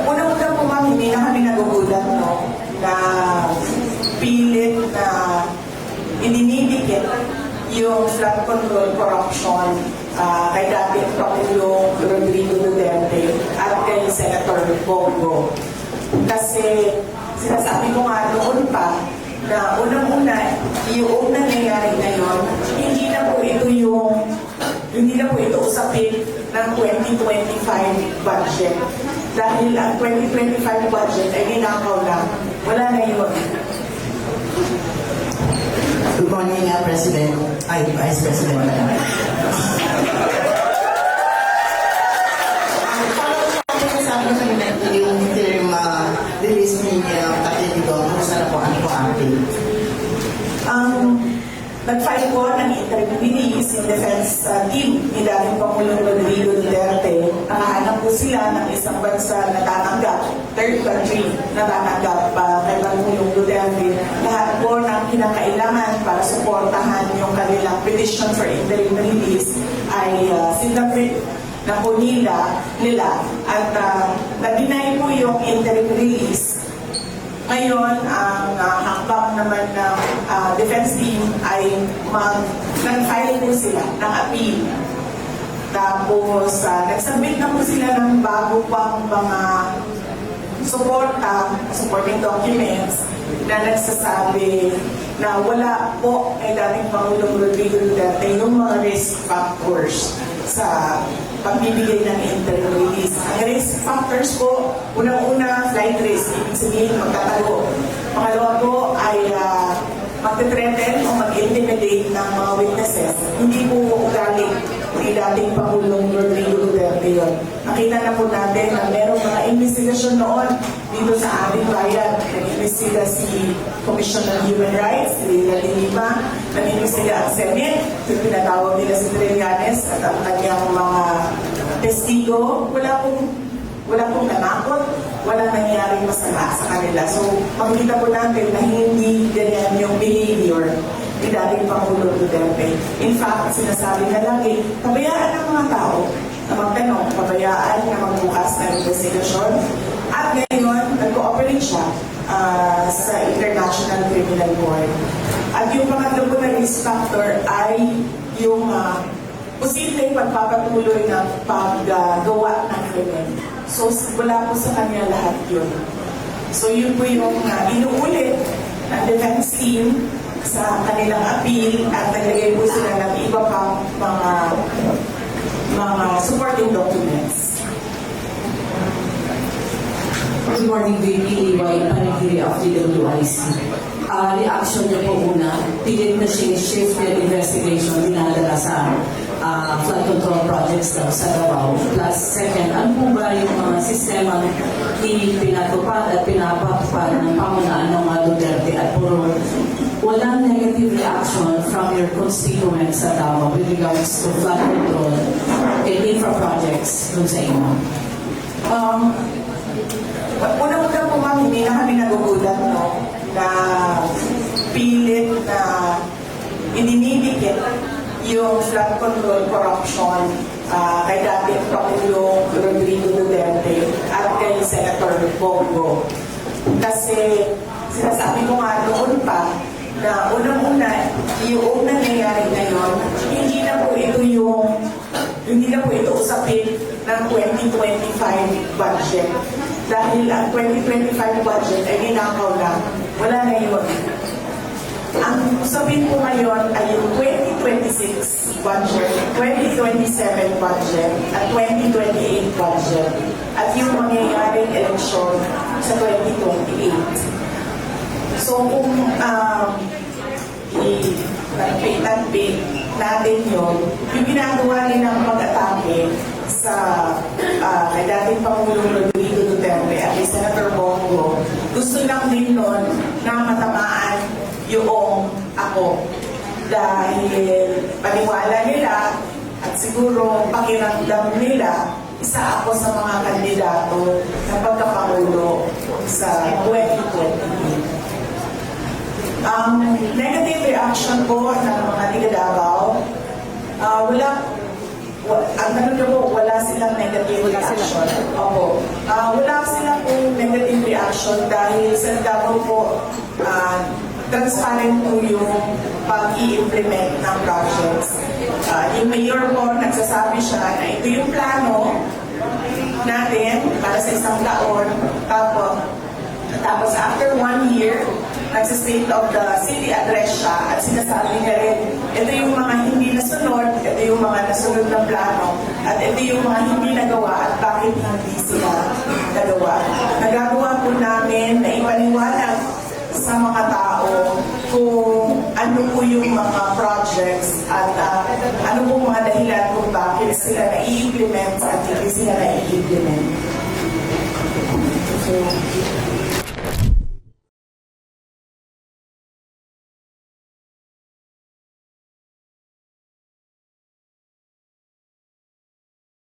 Unang-una po ma'am, hindi na kami nagugulat, no, na pilit na ininidikit yung flood control corruption kay dating Pangulong Rodrigo Duterte at kay Senator Bongo. Kasi sinasabi ko nga noon pa na unang-una, yung nangyayari ngayon, hindi na po ito usapin ng 2025 budget. Dahil ang 2025 budget ay ninakaw lang. Wala na yun. Good morning, President. Vice President. Sabi ko kanina yung interim release ni Tatay Dito, kumusta na po ang update? Nag-file po ng interim release yung defense team ni dating Pangulong Rodrigo Duterte. Nakahanap po sila ng isang bansa na tatanggap, third country na tatanggap kay Pangulong Duterte. Lahat po ng kinakailangan para suportahan yung kanilang petition for interim release ay sinabit na po nila at nag-deny po yung interim release. Ngayon, ang hakbang naman ng defense team ay nag-file po sila ng appeal. Tapos, nagsubmit na po sila ng bago pang mga supporting documents na nagsasabi na wala po kay dating Pangulong Rodrigo Duterte yung mga risk factors sa pagbibigay ng interim release. Ang risk factors po, unang-una, flight risk, ibig sabihin magtatago. Pangalawa po ay magte-threaten o mag-intimidate ng mga witnesses. Hindi po galing ni dating Pangulong Rodrigo Duterte yun. Nakita na po natin na merong mga investigasyon noon dito sa aming bayan. Nag-investiga si Commission on Human Rights, si Lila Lima, nag-investiga ang Senate, yung pinatawag nila si Trillanes at ang kanyang mga testigo. Wala pong nanakot, walang nangyaring masama sa kanila. So, makikita po natin na hindi ganyan yung behavior ni dating Pangulong Duterte. In fact, sinasabi na lagi, pabayaan ng mga tao na magtanong, pabayaan na magbukas ng investigasyon. At ngayon, nag-cooperate siya sa International Criminal Court. At yung pangatlo po na risk factor ay yung posibleng pagpapatuloy ng paggawa ng krimen. So, wala po sa kanya lahat yun. So, yun po yung inuulit ng defense team sa kanilang appeal at naglagay po sila ng iba pang mga supporting documents. Good morning, VP Liway, Panigiri of DWIC. Reaction niyo po una, pilit na shift yung investigation dinadala sa flood control projects daw sa Davao. Plus, second, ano po ba yung mga sistema pinatupad at pinapatupad ng pamunaan ng mga Duterte at puro walang negative reaction from your constituents sa Davao with regards to flood control and infra projects dun sa inyo? Unang-una po ma'am, hindi na kami nagugulat, no, na pilit na ininidikit yung flood control corruption kay dating Pangulong Rodrigo Duterte at kay Senator Bongo. Kasi sinasabi ko nga noon pa na unang-una, yung nangyayari ngayon, hindi na po ito usapin ng 2025 budget. Dahil ang 2025 budget ay ninakaw lang. Wala na yun. Ang usapin po ngayon ay yung 2026 budget, 2027 budget, at 2028 budget. At yung mangyayaring eleksyon sa 2028. So kung i-tanpit natin yun, yung ginagawa nilang pag-atake sa kay dating Pangulong Rodrigo Duterte at kay Senator Bongo, gusto lang din nun na matamaan yung ako. Dahil paniwala nila at siguro pakiramdam nila, isa ako sa mga kandidato na pagkapangulo sa 2028. Negative reaction po ng mga tiga Davao, ang tanong niyo po, wala silang negative reaction. Opo. Wala sila negative reaction dahil sa Davao po, transparent po yung pag-i-implement ng projects. Yung mayor po, nagsasabi siya na ito yung plano natin para sa isang taon. Tapos after 1 year, nagsa-state of the city address siya at sinasabi niya rin, ito yung mga hindi nasunod, ito yung mga nasunod na plano, at ito yung mga hindi nagawa at bakit hindi sila nagawa. Nagagawa po namin na ipaniwanag sa mga tao kung ano po yung mga projects at ano po mga dahilan kung bakit sila na-i-implement at hindi sila na-i-implement. So,